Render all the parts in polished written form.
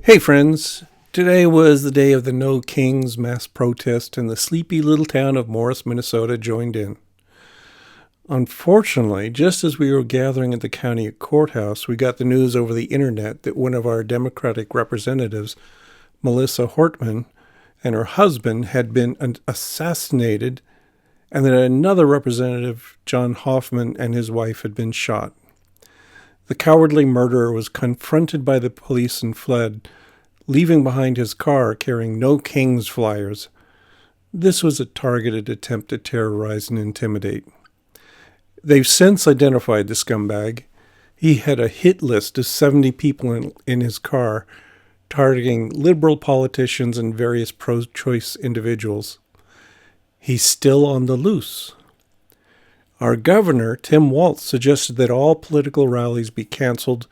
Hey friends, today was the day of the No Kings mass protest, and the sleepy little town of Morris, Minnesota joined in. Unfortunately, just as we were gathering at the county courthouse, we got the news over the internet that one of our Democratic representatives, Melissa Hortman, and her husband had been assassinated, and that another representative, John Hoffman, and his wife had been shot. The cowardly murderer was confronted by the police and fled, leaving behind his car carrying No Kings flyers. This was a targeted attempt to terrorize and intimidate. They've since identified the scumbag. He had a hit list of 70 people in his car, targeting liberal politicians and various pro-choice individuals. He's still on the loose. Our governor, Tim Walz, suggested that all political rallies be canceled,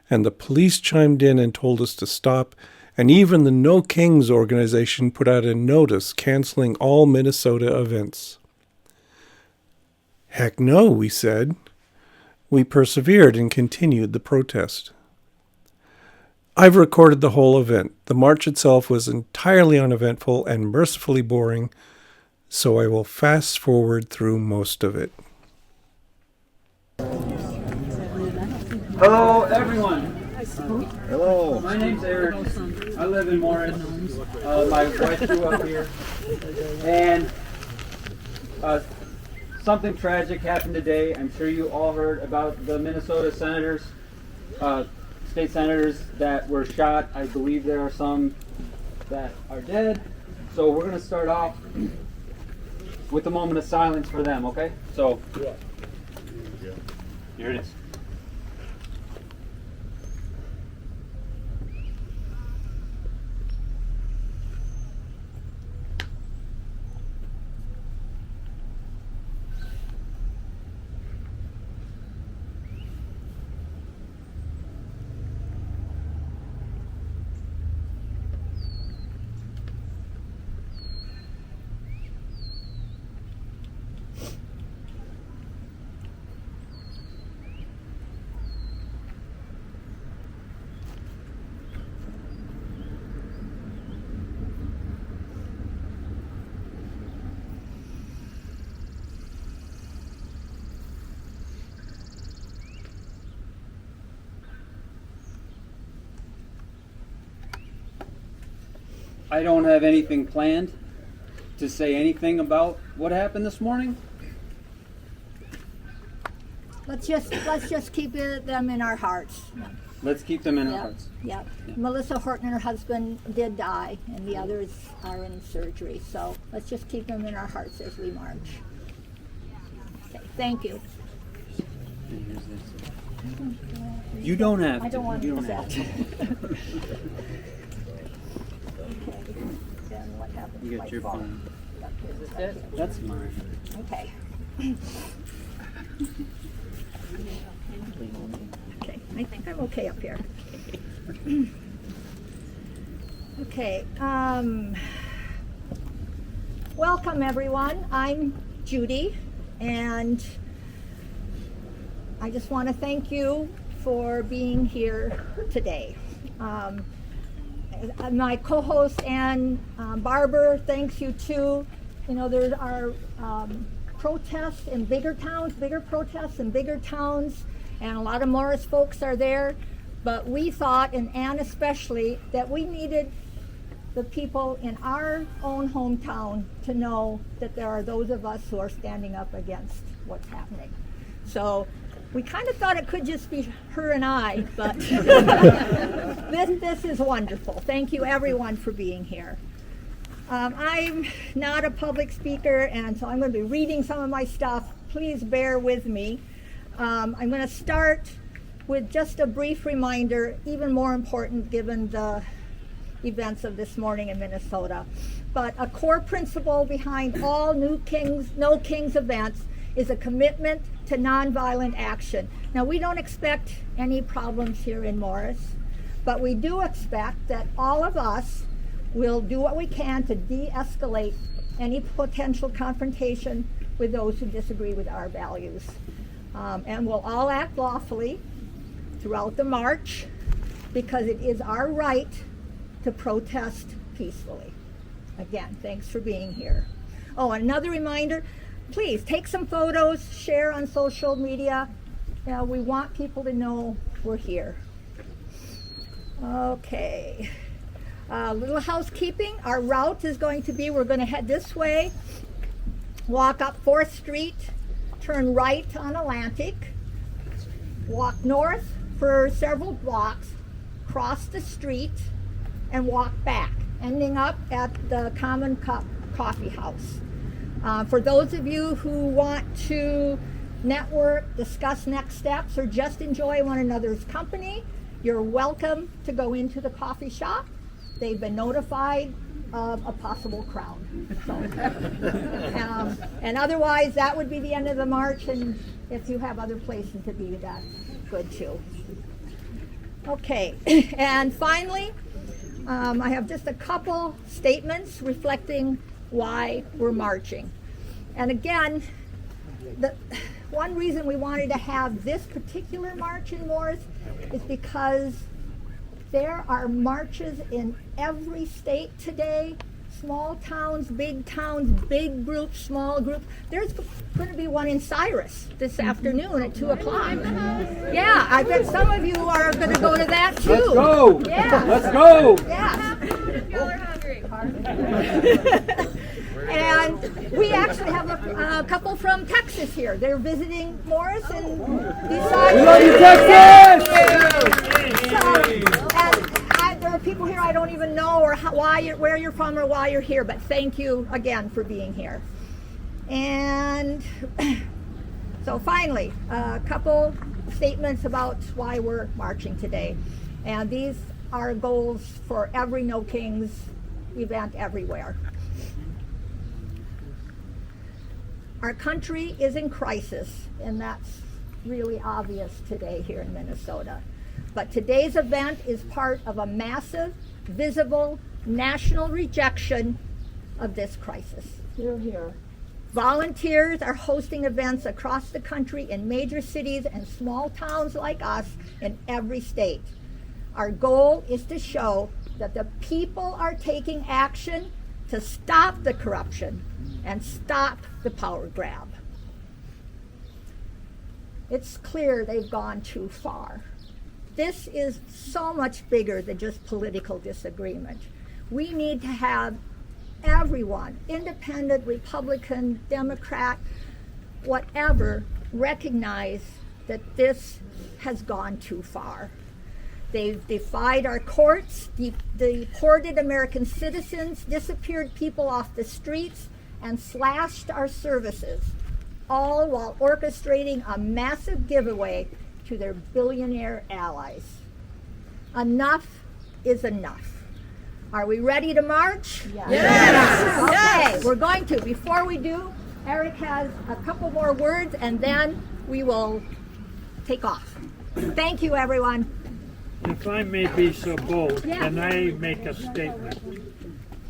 and the police chimed in and told us to stop, and even the No Kings organization put out a notice canceling all Minnesota events. Heck no, we said. We persevered and continued the protest. I've recorded the whole event. The march itself was entirely uneventful and mercifully boring, so I will fast forward through most of it. Hello, everyone. Hello. My name's Eric. I live in Morris. My wife grew up here. And something tragic happened today. I'm sure you all heard about the Minnesota senators, state senators that were shot. I believe there are some that are dead. So we're going to start off with a moment of silence for them, okay? So, here it is. I don't have anything planned to say anything about what happened this morning. Let's just keep them in our hearts. Let's keep them in our hearts. Yep. Melissa Horton and her husband did die, and the others are in surgery. So let's just keep them in our hearts as we march. Okay, thank you. You don't have to. I don't want you to don't have to. Then what happens? You got your phone. That's mine. Okay. Okay, I think I'm okay up here. Okay, welcome everyone. I'm Judy, and I just want to thank you for being here today. My co-host Ann Barber, thanks you too. You know, there are protests in bigger towns, bigger protests in bigger towns, and a lot of Morris folks are there. But we thought, and Ann especially, that we needed the people in our own hometown to know that there are those of us who are standing up against what's happening. So we kind of thought it could just be her and I, but this is wonderful. Thank you everyone for being here. I'm not a public speaker, and so I'm going to be reading some of my stuff. Please bear with me. I'm going to start with just a brief reminder, even more important given the events of this morning in Minnesota. But a core principle behind all No Kings events is a commitment to nonviolent action. Now, we don't expect any problems here in Morris, but we do expect that all of us will do what we can to de-escalate any potential confrontation with those who disagree with our values. And we'll all act lawfully throughout the march, because it is our right to protest peacefully. Again, thanks for being here. Oh, another reminder, please take some photos, share on social media. We want people to know we're here. Okay. Little housekeeping. Our route is going to be, we're going to head this way, walk up 4th Street, turn right on Atlantic, walk north for several blocks, cross the street, and walk back, ending up at the Common Cup Coffee House. For those of you who want to network, discuss next steps, or just enjoy one another's company, you're welcome to go into the coffee shop. They've been notified of a possible crowd. So, and otherwise, that would be the end of the march, and if you have other places to be, that's good too. Okay, and finally, I have just a couple statements reflecting why we're marching. And again, the one reason we wanted to have this particular march in Morris is because there are marches in every state today, small towns, big groups, small groups. There's going to be one in Cyrus this afternoon at 2 o'clock. Yeah, I bet some of you are going to go to that too. Let's go. Yeah. Let's go. Yeah. Y'all are hungry. And we actually have a couple from Texas here. They're visiting Morris and decided. We love you, Texas! There are people here I don't even know or where you're from or why you're here, but thank you again for being here. And so finally, a couple statements about why we're marching today. And these are goals for every No Kings event everywhere. Our country is in crisis, and that's really obvious today here in Minnesota. But today's event is part of a massive, visible, national rejection of this crisis. Hear, hear. Volunteers are hosting events across the country in major cities and small towns like us in every state. Our goal is to show that the people are taking action to stop the corruption and stop the power grab. It's clear they've gone too far. This is so much bigger than just political disagreement. We need to have everyone, independent, Republican, Democrat, whatever, recognize that this has gone too far. They've defied our courts, deported American citizens, disappeared people off the streets, and slashed our services, all while orchestrating a massive giveaway to their billionaire allies. Enough is enough. Are we ready to march? Yes. Okay, we're going to. Before we do, Eric has a couple more words, and then we will take off. Thank you, everyone. If I may be so bold, can I make a statement?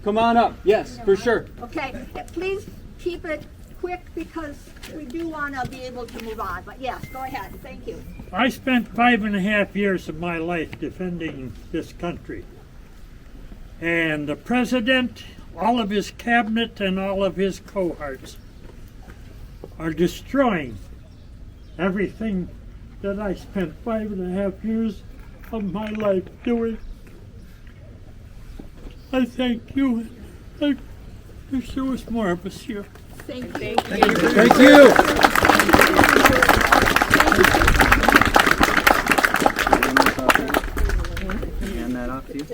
Come on up. Yes, for sure. Okay, please keep it quick because we do want to be able to move on. But yes, go ahead. Thank you. I spent 5.5 years of my life defending this country. And the president, all of his cabinet, and all of his cohorts are destroying everything that I spent 5.5 years of my life doing. I thank you. I wish there was more of us here. Thank you. Thank you. Hand that off to you.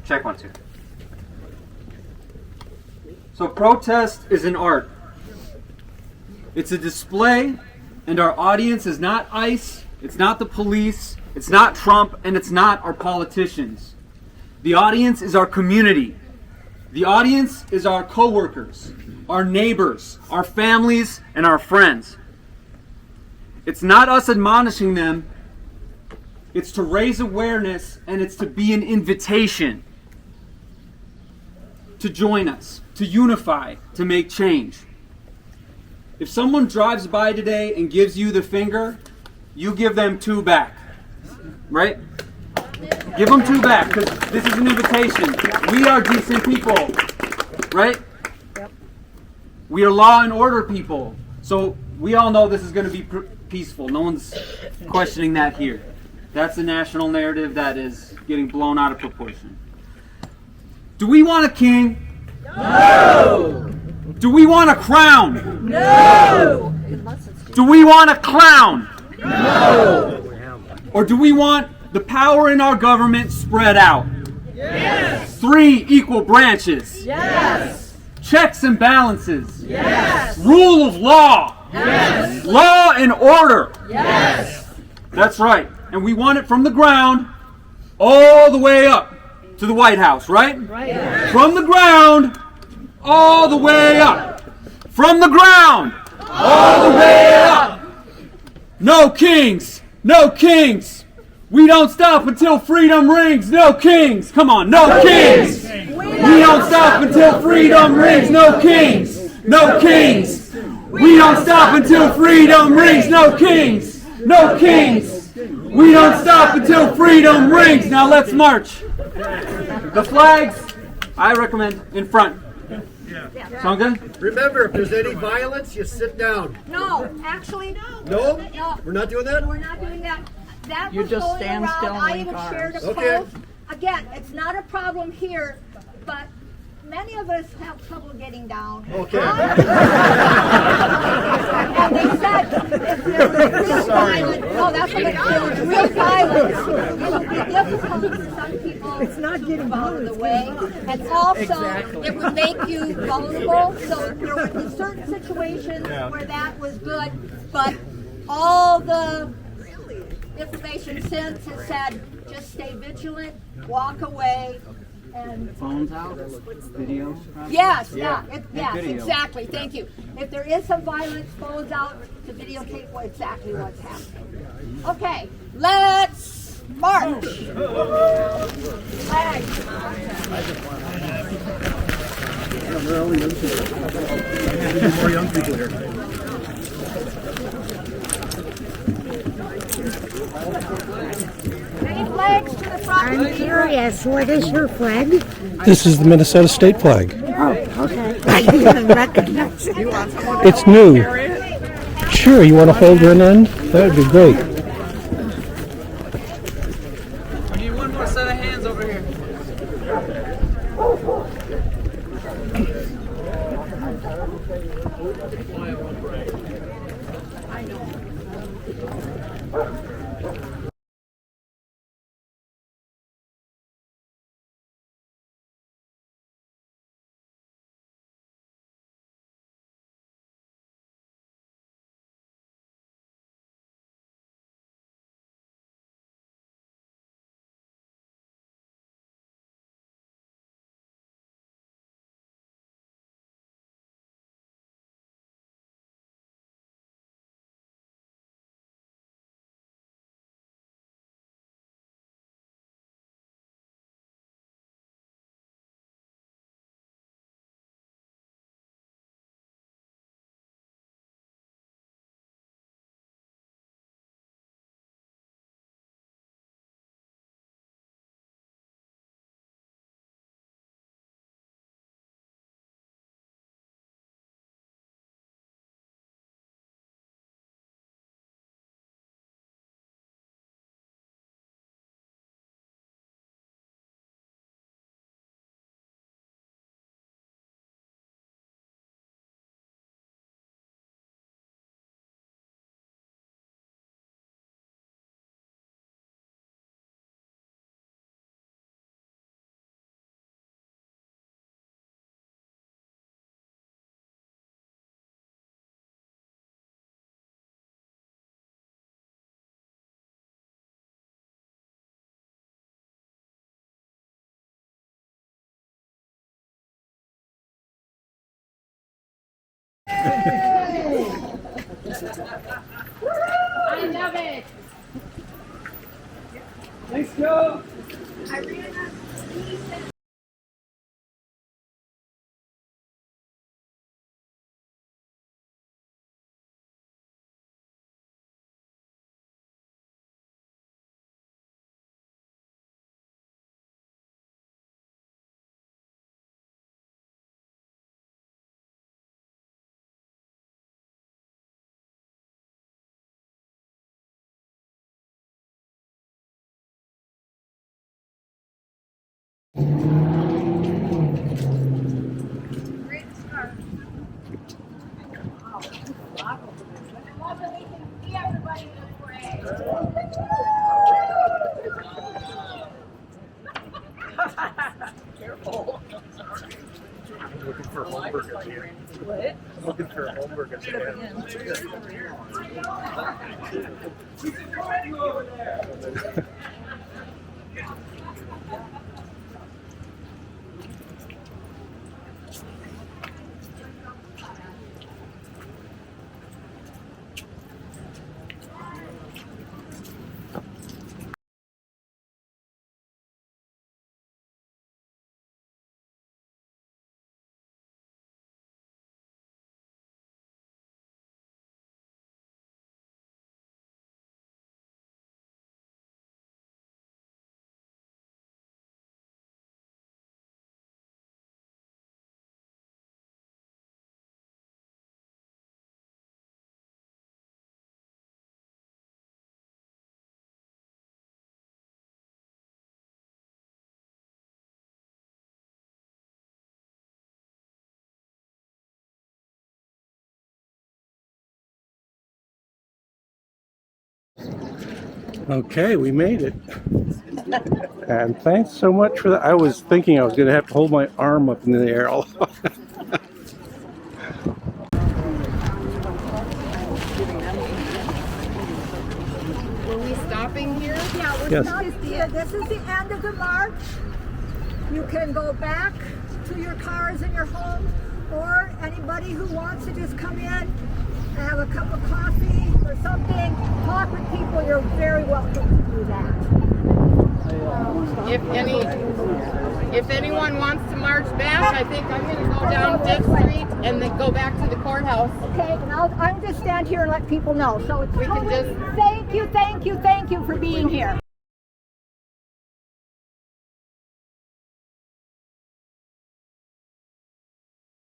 Check 1, 2. So protest is an art. It's a display, and our audience is not ICE, it's not the police, it's not Trump, and it's not our politicians. The audience is our community. The audience is our coworkers, our neighbors, our families, and our friends. It's not us admonishing them. It's to raise awareness, and it's to be an invitation to join us, to unify, to make change. If someone drives by today and gives you the finger, you give them 2 back. Right? Give them 2 back, because this is an invitation. We are decent people. Right? Yep. We are law and order people. So we all know this is going to be peaceful. No one's questioning that here. That's the national narrative that is getting blown out of proportion. Do we want a king? No! Do we want a crown? No! Do we want a clown? No! Or do we want the power in our government spread out? Yes! 3 equal branches. Yes! Checks and balances. Yes! Rule of law. Yes! Law and order. Yes! That's right. And we want it from the ground all the way up to the White House, right? Right. From the ground all the way up. From the ground all the way up. No kings. No kings. We don't stop until freedom rings. No kings. Come on. No kings. We don't stop until freedom rings. No kings. No kings. We don't stop until freedom rings. No kings. No kings. We don't stop until freedom rings. Now let's march. The flags, I recommend, in front. Sound good? Remember, if there's any violence, you sit down. No, actually, no. No? No. We're not doing that? We're not doing that. That You was just going stand around. still and I link even shared a arms. Okay. post. Again, it's not a problem here, but many of us have trouble getting down. Okay. And they said if there was real violence, no, that's what it was. Real violence, it would be difficult for some people. It's not getting out of the way, and also it would make you vulnerable. So there would be certain situations where that was good, but all the information since has said just stay vigilant, walk away, and Phones out, video. yes, yes, video. exactly. Thank you. If there is some violence, phones out to videotape what exactly what's happening. Okay, let's march. More young people here. Any flags to the front? I'm curious, what is your flag? This is the Minnesota state flag. Okay. I didn't recognize it. It's new. Sure, you want to hold one end? That would be great. I need one more set of hands over here. I love it. Let's go. I realized Looking for Holmberg again. What? Looking for Holmberg again. Okay, we made it. And thanks so much for that. I was thinking I was going to have to hold my arm up in the air. Were we stopping here? Yeah, we're Yes. stopped here. This is the end of the march. You can go back to your cars in your home, or anybody who wants to just come in and have a cup of coffee or something, talk with people, you're very welcome to do that. If anyone wants to march back, I think I'm going to go down 5th Street and then go back to the courthouse. Okay, and I'm just stand here and let people know. So it's We can thank you for being here.